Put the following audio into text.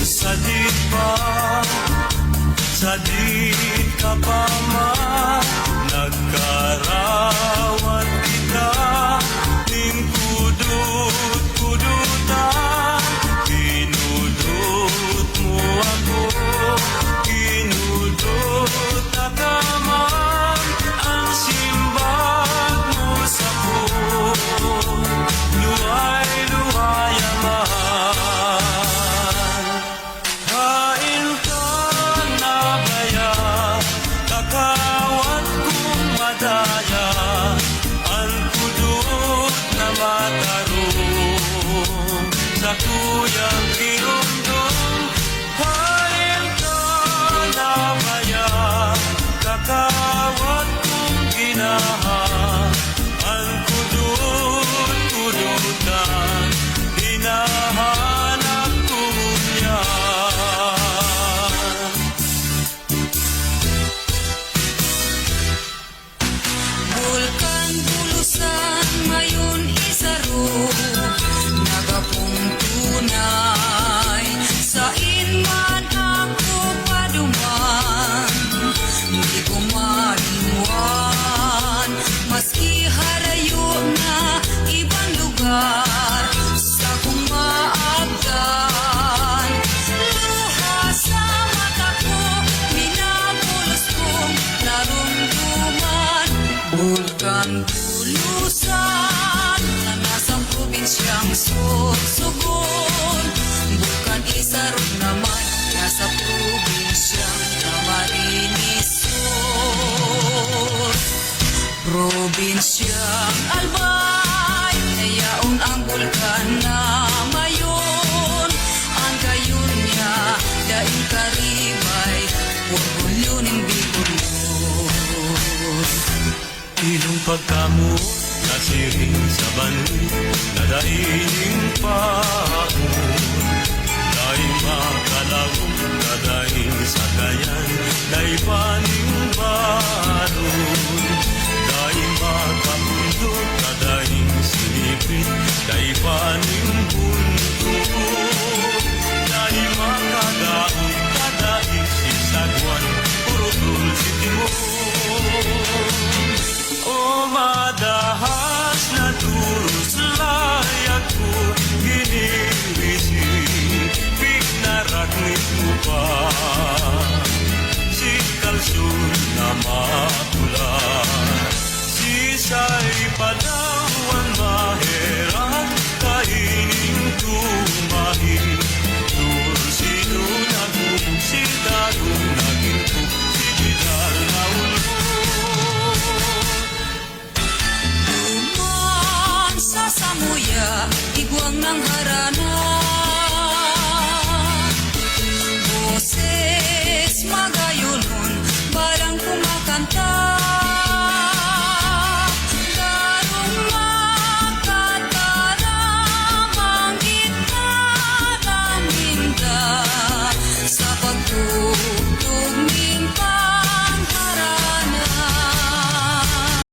Sadit pa, sadit ka pa man, nagkarawat kita, ning kudut-kudutan, kinudut mo ako, kinudut ka man, ang simbag mo sa ko, luhay-luhay man. Kakawat kong madaya, ang kudot na matarong, sa kuyang irondong, hain ka na maya, kakawat kong ginaha, ang kudot-kudutan, hinahanap ko niya. Ngayon isaro, nagapong tunay, sain man ako paduman, hindi ko mahimuan, maski harayo na ibang lugar, sa kong maagdan, luha sa mata ko, minabulos kong narumduman, bulkan lulusan na nasang probinsyang Sorsogon, bukan isarog naman nasa probinsyang Camarines Sur, probinsyang Albay, yaon ang bulkan na mayon, ang gayon niya daing karibay, orgulyo ning Bicol. Ilong pagkamo, nasiring sa banoy, nadaining paon. Dahil makalawong, nadaing sa kayan, dahil paning baron. Dahil makapundot, nadaing sinipit, dahil paning bundok. Dahil makadaon, nadaing sisagwan, purutol si Timon. O madahas na turus layak ko giniwising, pignaraknit mo pa si kalsyon na mapula, sisay padawan maheran, kaining tumahin, tursino nagum, si darong naging ko, si bidar na ulmo. Sa samuya, igwang ng harana, boses magayunon, barang kumakanta.